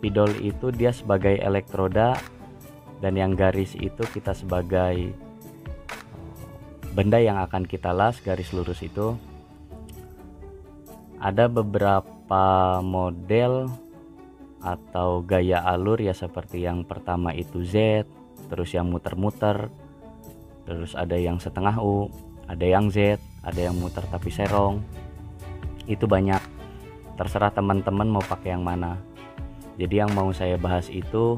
spidol itu dia sebagai elektroda, dan yang garis itu kita sebagai benda yang akan kita las. Garis lurus itu ada beberapa model atau gaya alur ya, seperti yang pertama itu Z, terus yang muter-muter, terus ada yang setengah U, ada yang Z, ada yang muter tapi serong. Itu banyak, terserah teman-teman mau pakai yang mana. Jadi yang mau saya bahas itu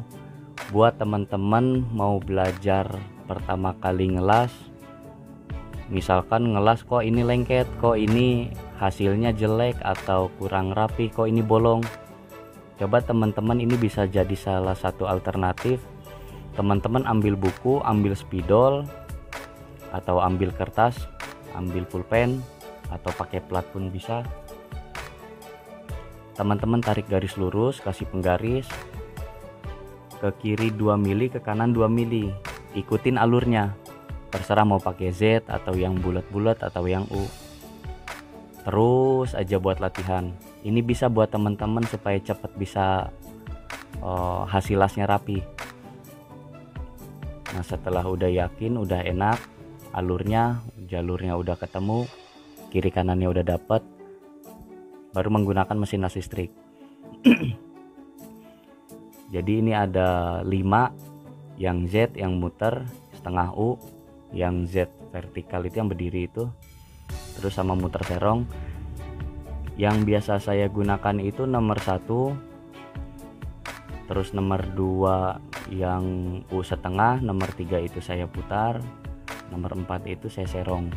buat teman-teman mau belajar pertama kali ngelas, misalkan ngelas kok ini lengket, kok ini hasilnya jelek atau kurang rapi, kok ini bolong. Coba teman-teman, ini bisa jadi salah satu alternatif. Teman-teman ambil buku, ambil spidol, atau ambil kertas, ambil pulpen, atau pakai plat pun bisa. Teman-teman tarik garis lurus, kasih penggaris ke kiri 2 mili, ke kanan 2 mili. Ikutin alurnya, terserah mau pakai Z atau yang bulat-bulat atau yang U. Terus aja buat latihan. Ini bisa buat teman-teman supaya cepat bisa hasil lasnya rapi. Nah, setelah udah yakin, udah enak alurnya, jalurnya udah ketemu, kiri kanannya udah dapet, baru menggunakan mesin las listrik. Jadi ini ada 5, yang Z yang muter, setengah U, yang Z vertikal itu yang berdiri itu, terus sama muter serong. Yang biasa saya gunakan itu nomor 1, terus nomor 2 yang U setengah, nomor 3 itu saya putar, nomor 4 itu saya serong,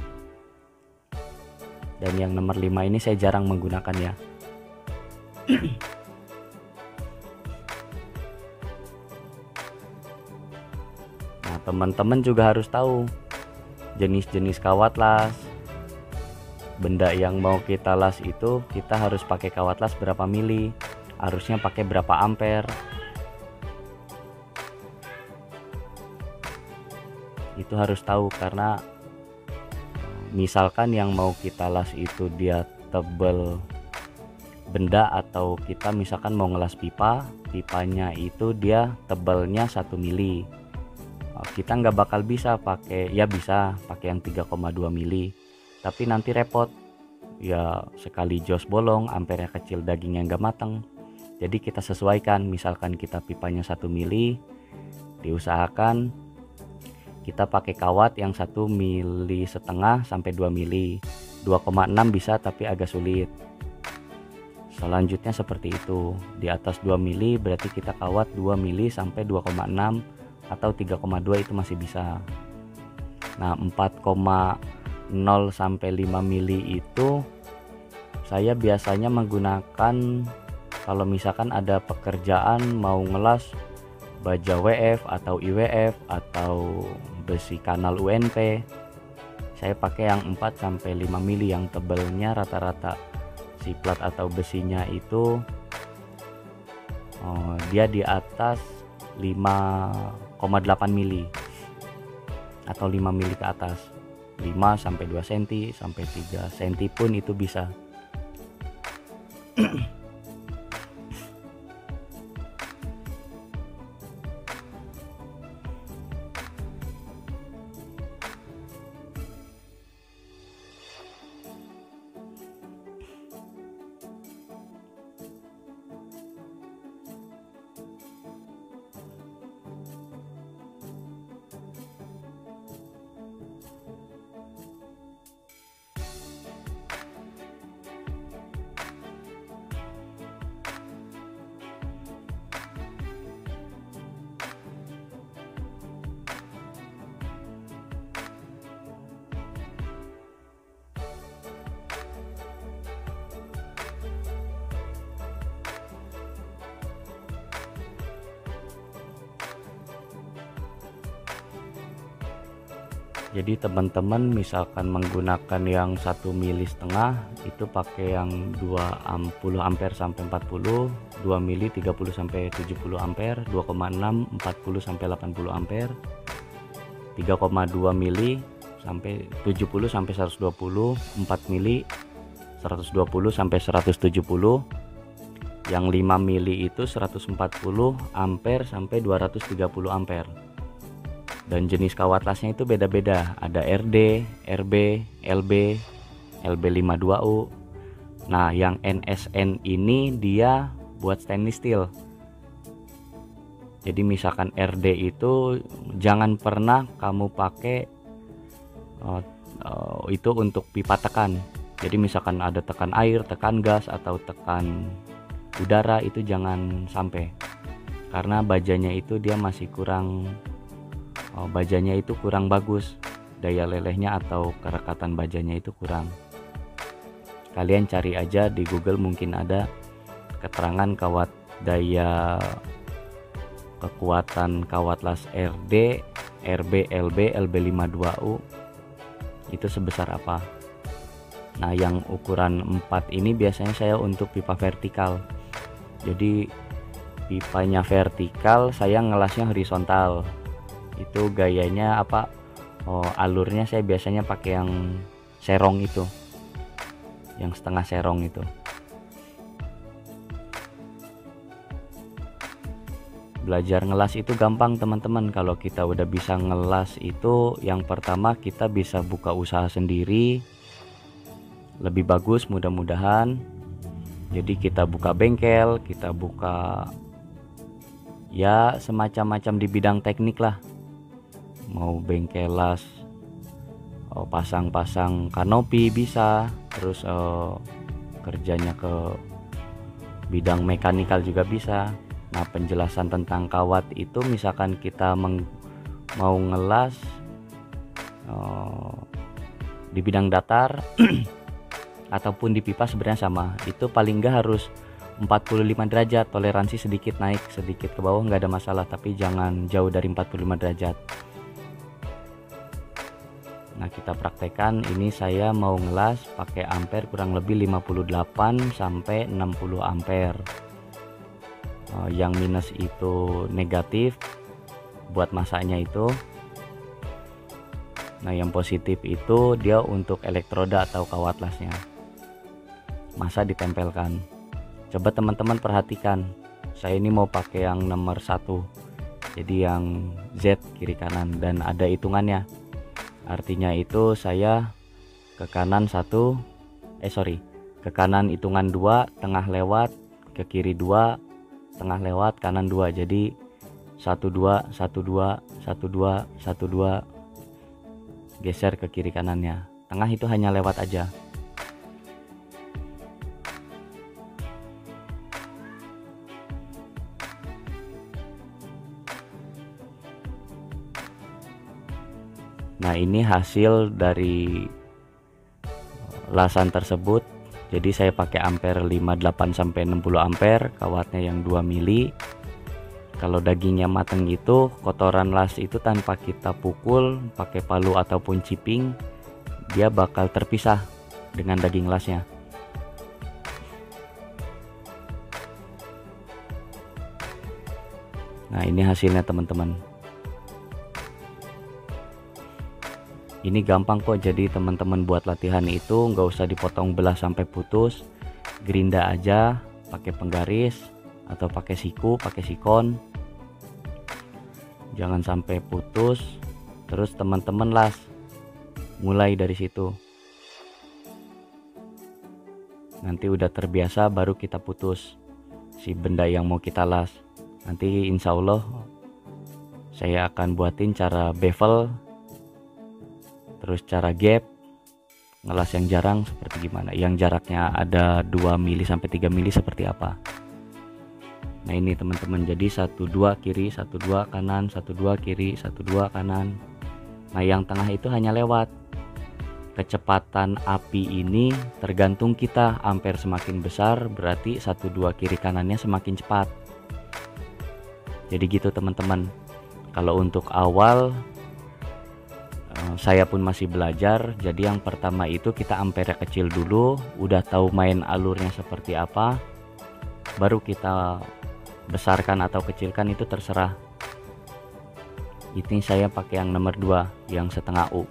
dan yang nomor 5 ini saya jarang menggunakan ya. Nah, teman-teman juga harus tahu jenis-jenis kawat las. Benda yang mau kita las itu kita harus pakai kawat las berapa mili, harusnya pakai berapa ampere. Itu harus tahu, karena misalkan yang mau kita las itu dia tebel benda, atau kita misalkan mau ngelas pipa, pipanya itu dia tebalnya 1 mili. Kita nggak bakal bisa pakai, ya bisa pakai yang 3,2 mili, tapi nanti repot ya, sekali jos bolong, ampernya kecil, dagingnya nggak matang. Jadi kita sesuaikan, misalkan kita pipanya 1 mili, diusahakan kita pakai kawat yang 1,5 mili sampai 2 mili. 2,6 bisa tapi agak sulit. Selanjutnya seperti itu, di atas 2 mili berarti kita kawat 2 mili sampai 2,6 atau 3,2 itu masih bisa. Nah, 4,0 sampai 5 mili itu saya biasanya menggunakan kalau misalkan ada pekerjaan mau ngelas baja WF atau IWF atau besi kanal UNP, saya pakai yang 4 sampai 5 mili yang tebelnya rata-rata si plat atau besinya itu dia di atas 5,8 mili atau 5 mili ke atas, 5 sampai 2 cm sampai 3 cm pun itu bisa. Jadi teman-teman misalkan menggunakan yang 1,5 mili itu pakai yang 20 ampere sampai 40, 2 mili 30 sampai 70 ampere, 2,6 40 sampai 80 ampere, 3,2 mili sampai 70 sampai 120, 4 mili 120 sampai 170, Yang 5 mili itu 140 ampere sampai 230 ampere. Dan jenis kawat lasnya itu beda-beda, ada RD, RB, LB, LB52U. Nah, yang NSN ini dia buat stainless steel. Jadi misalkan RD itu jangan pernah kamu pakai itu untuk pipa tekan. Jadi misalkan ada tekan air, tekan gas, atau tekan udara, itu jangan sampai, karena bajanya itu dia masih kurang, bajanya itu kurang bagus, daya lelehnya atau kerekatan bajanya itu kurang. Kalian cari aja di Google, mungkin ada keterangan kekuatan kawat las RD, RB, LB, LB52U itu sebesar apa. Nah, yang ukuran 4 ini biasanya saya untuk pipa vertikal. Jadi pipanya vertikal, saya ngelasnya horizontal. Itu gayanya apa? Alurnya saya biasanya pakai yang serong itu, yang setengah serong itu. Belajar ngelas itu gampang teman-teman. Kalau kita udah bisa ngelas itu, yang pertama kita bisa buka usaha sendiri, lebih bagus mudah-mudahan. Jadi kita buka bengkel, kita buka ya semacam-macam di bidang teknik lah. Mau bengkel las, pasang-pasang kanopi bisa, terus kerjanya ke bidang mekanikal juga bisa. Nah, penjelasan tentang kawat itu misalkan kita mau ngelas di bidang datar ataupun di pipa sebenarnya sama. Itu paling enggak harus 45 derajat, toleransi sedikit naik sedikit ke bawah nggak ada masalah, tapi jangan jauh dari 45 derajat. Nah, kita praktekkan. Ini saya mau ngelas pakai ampere kurang lebih 58 sampai 60 ampere. Yang minus itu negatif buat masanya itu. Nah, yang positif itu dia untuk elektroda atau kawat lasnya. Masa ditempelkan. Coba teman-teman perhatikan. Saya ini mau pakai yang nomor 1. Jadi yang Z kiri kanan, dan ada hitungannya. Artinya itu saya ke kanan ke kanan hitungan 2, tengah lewat, ke kiri 2, tengah lewat, kanan 2. Jadi 1 2 1 2 1 2 1 2, geser ke kiri kanannya. Tengah itu hanya lewat aja. Nah, ini hasil dari lasan tersebut. Jadi saya pakai ampere 58 sampai 60 ampere, kawatnya yang 2 mili. Kalau dagingnya mateng itu, kotoran las itu tanpa kita pukul pakai palu ataupun ciping, dia bakal terpisah dengan daging lasnya. Nah, ini hasilnya teman-teman. Ini gampang kok, jadi teman-teman buat latihan itu nggak usah dipotong belah sampai putus, gerinda aja pakai penggaris atau pakai siku, pakai sikon, jangan sampai putus. Terus teman-teman las, mulai dari situ. Nanti udah terbiasa baru kita putus si benda yang mau kita las. Nanti insya Allah saya akan buatin cara bevel, terus cara gap, ngelas yang jarang seperti gimana, yang jaraknya ada 2 mili sampai 3 mili seperti apa. Nah, ini teman-teman, jadi 1 2 kiri, 1 2 kanan, 1 2 kiri, 1 2 kanan. Nah, yang tengah itu hanya lewat. Kecepatan api ini tergantung kita, ampere semakin besar berarti 1 2 kiri kanannya semakin cepat. Jadi gitu teman-teman. Kalau untuk awal saya pun masih belajar, jadi yang pertama itu kita ampere kecil dulu, udah tahu main alurnya seperti apa, baru kita besarkan atau kecilkan, itu terserah. Ini saya pakai yang nomor 2, yang setengah U.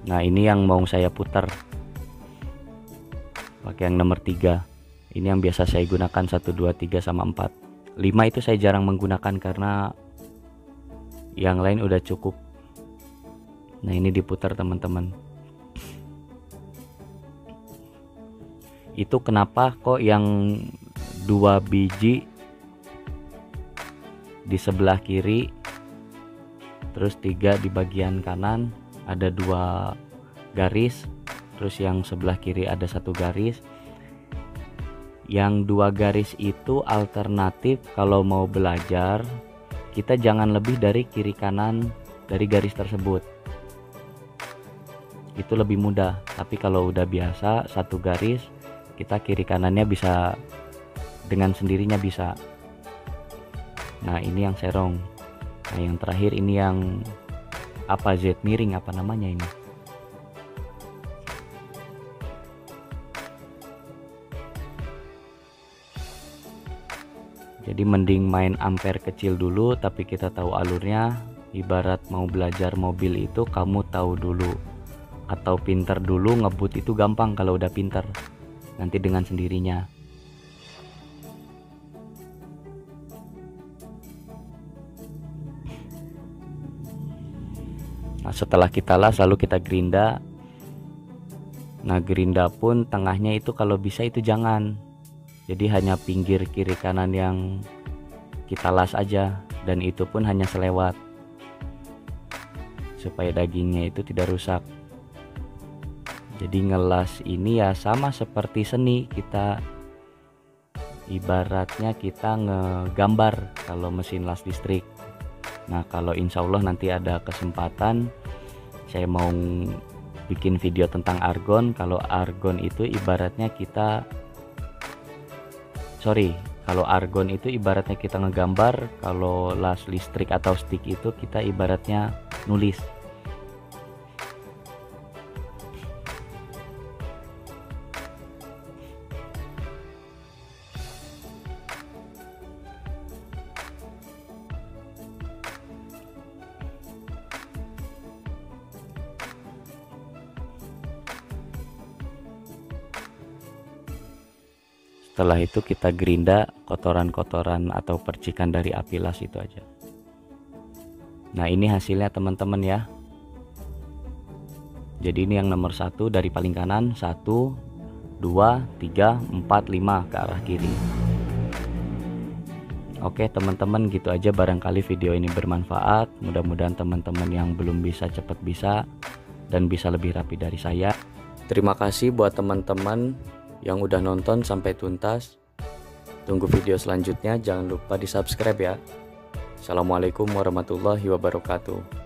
Nah ini yang mau saya putar pakai yang nomor 3. Ini yang biasa saya gunakan 1, 2, 3 sama 4. 5 itu saya jarang menggunakan karena yang lain udah cukup. Nah ini diputar teman-teman. Itu kenapa kok yang 2 biji di sebelah kiri, terus 3 di bagian kanan, ada 2 garis, terus yang sebelah kiri ada 1 garis. Yang 2 garis itu alternatif kalau mau belajar, kita jangan lebih dari kiri kanan dari garis tersebut, itu lebih mudah. Tapi kalau udah biasa 1 garis, kita kiri kanannya bisa dengan sendirinya bisa. Nah ini yang serong. Nah yang terakhir ini yang apa, Z miring apa namanya ini. Jadi mending main ampere kecil dulu tapi kita tahu alurnya. Ibarat mau belajar mobil itu kamu tahu dulu atau pinter dulu, ngebut itu gampang kalau udah pinter, nanti dengan sendirinya. Nah setelah kita las lalu kita gerinda. Nah gerinda pun tengahnya itu kalau bisa itu jangan, jadi hanya pinggir kiri kanan yang kita las aja, dan itu pun hanya selewat supaya dagingnya itu tidak rusak. Jadi ngelas ini ya sama seperti seni, kita ibaratnya kita ngegambar kalau mesin las listrik. Nah kalau insya Allah nanti ada kesempatan saya mau bikin video tentang argon. Kalau argon itu ibaratnya kalau argon itu ibaratnya kita ngegambar, kalau las listrik atau stick itu kita ibaratnya nulis. Setelah itu kita gerinda kotoran-kotoran atau percikan dari api las itu aja. Nah ini hasilnya teman-teman ya. Jadi ini yang nomor 1 dari paling kanan, 1, 2, 3, 4, 5 ke arah kiri. Oke teman-teman, gitu aja, barangkali video ini bermanfaat. Mudah-mudahan teman-teman yang belum bisa cepat bisa dan bisa lebih rapi dari saya. Terima kasih buat teman-teman yang udah nonton sampai tuntas. Tunggu video selanjutnya, jangan lupa di subscribe ya. Assalamualaikum warahmatullahi wabarakatuh.